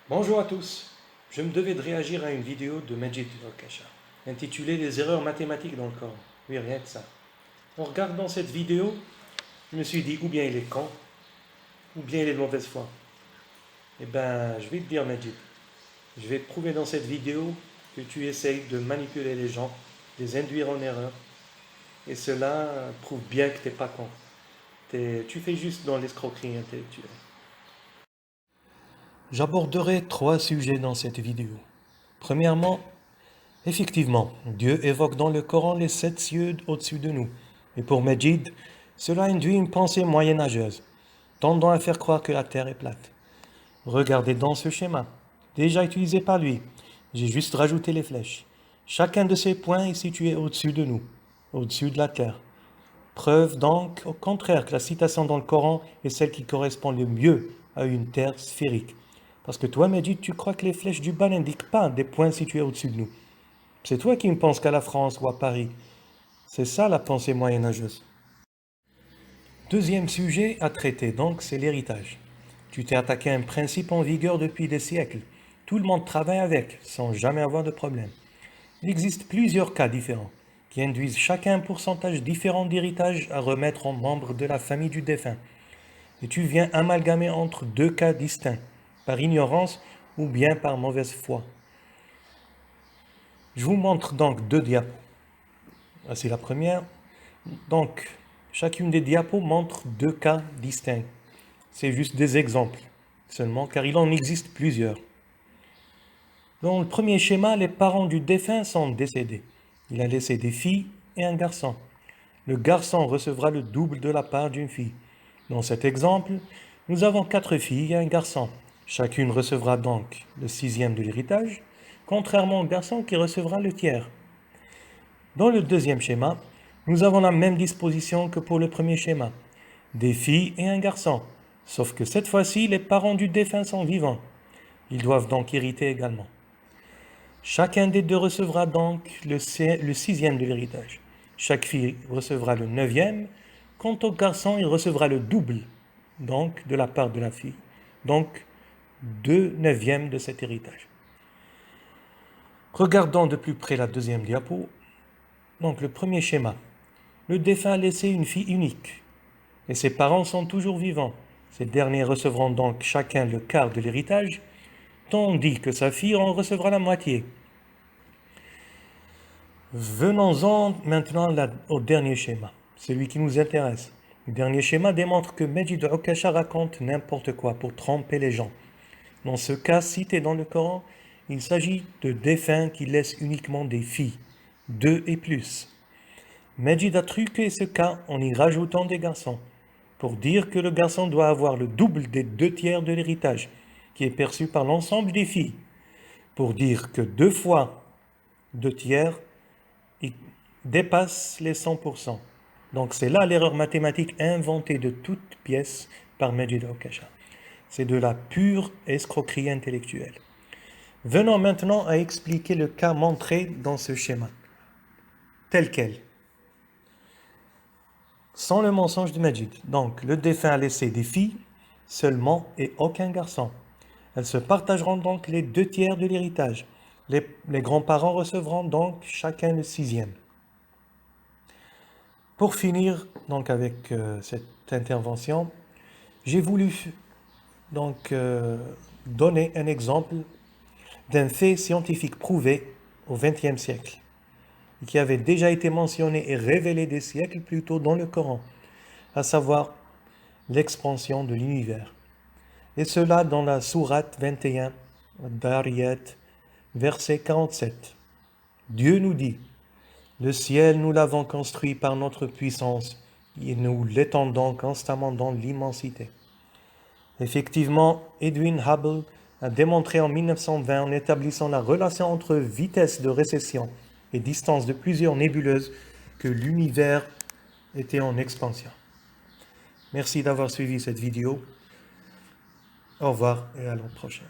Bonjour à tous. Je me devais de réagir à une vidéo de Majid Al-Kasha, intitulée Les erreurs mathématiques dans le Coran. Oui, rien que ça. En regardant cette vidéo, je me suis dit ou bien il est con, ou bien il est de mauvaise foi. Eh ben, je vais te dire, Majid, je vais te prouver dans cette vidéo que tu essayes de manipuler les gens, de les induire en erreur, et cela prouve bien que tu n'es pas con. Tu fais juste dans l'escroquerie intellectuelle. J'aborderai 3 sujets dans cette vidéo. Premièrement, effectivement, Dieu évoque dans le Coran les 7 cieux au-dessus de nous. Et pour Majid, cela induit une pensée moyenâgeuse, tendant à faire croire que la terre est plate. Regardez dans ce schéma, déjà utilisé par lui. J'ai juste rajouté les flèches. Chacun de ces points est situé au-dessus de nous, au-dessus de la terre. Preuve donc, au contraire, que la citation dans le Coran est celle qui correspond le mieux à une terre sphérique. Parce que toi, Majid, tu crois que les flèches du bas n'indiquent pas des points situés au-dessus de nous. C'est toi qui ne penses qu'à la France ou à Paris. C'est ça la pensée moyenâgeuse. Deuxième sujet à traiter, donc, c'est l'héritage. Tu t'es attaqué à un principe en vigueur depuis des siècles. Tout le monde travaille avec, sans jamais avoir de problème. Il existe plusieurs cas différents, qui induisent chacun un pourcentage différent d'héritage à remettre aux membres de la famille du défunt. Et tu viens amalgamer entre 2 cas distincts, par ignorance ou bien par mauvaise foi. Je vous montre donc 2 diapos. Voici la première. Donc, chacune des diapos montre 2 cas distincts. C'est juste des exemples seulement, car il en existe plusieurs. Dans le premier schéma, les parents du défunt sont décédés. Il a laissé des filles et un garçon. Le garçon recevra le double de la part d'une fille. Dans cet exemple, nous avons 4 filles et un garçon. Chacune recevra donc le 6e de l'héritage, contrairement au garçon qui recevra le tiers. Dans le deuxième schéma, nous avons la même disposition que pour le premier schéma. Des filles et un garçon. Sauf que cette fois-ci, les parents du défunt sont vivants. Ils doivent donc hériter également. Chacun des deux recevra donc le 6e de l'héritage. Chaque fille recevra le 9e. Quant au garçon, il recevra le double, donc de la part de la fille. Donc 2/9 de cet héritage. Regardons de plus près la deuxième diapo. Donc le premier schéma. Le défunt a laissé une fille unique, et ses parents sont toujours vivants. Ces derniers recevront donc chacun le quart de l'héritage, tandis que sa fille en recevra la moitié. Venons-en maintenant au dernier schéma, celui qui nous intéresse. Le dernier schéma démontre que Majid Al-Kasha raconte n'importe quoi pour tromper les gens. Dans ce cas cité dans le Coran, il s'agit de défunts qui laissent uniquement des filles, 2 et plus. Majid a truqué ce cas en y rajoutant des garçons, pour dire que le garçon doit avoir le double des 2/3 de l'héritage, qui est perçu par l'ensemble des filles, pour dire que 2 fois 2/3 dépasse les 100%. Donc c'est là l'erreur mathématique inventée de toute pièce par Majid Al-Kasha. C'est de la pure escroquerie intellectuelle. Venons maintenant à expliquer le cas montré dans ce schéma, tel quel, sans le mensonge de Majid. Donc le défunt a laissé des filles seulement et aucun garçon. Elles se partageront donc les 2/3 de l'héritage. Les grands-parents recevront donc chacun le 6e. Pour finir donc avec cette intervention, j'ai voulu donc donner un exemple d'un fait scientifique prouvé au XXe siècle, qui avait déjà été mentionné et révélé des siècles plus tôt dans le Coran, à savoir l'expansion de l'univers. Et cela dans la sourate 21, Dariyat, verset 47. Dieu nous dit: le ciel, nous l'avons construit par notre puissance et nous l'étendons constamment dans l'immensité. Effectivement, Edwin Hubble a démontré en 1920, en établissant la relation entre vitesse de récession et distance de plusieurs nébuleuses, que l'univers était en expansion. Merci d'avoir suivi cette vidéo. Au revoir et à la prochaine.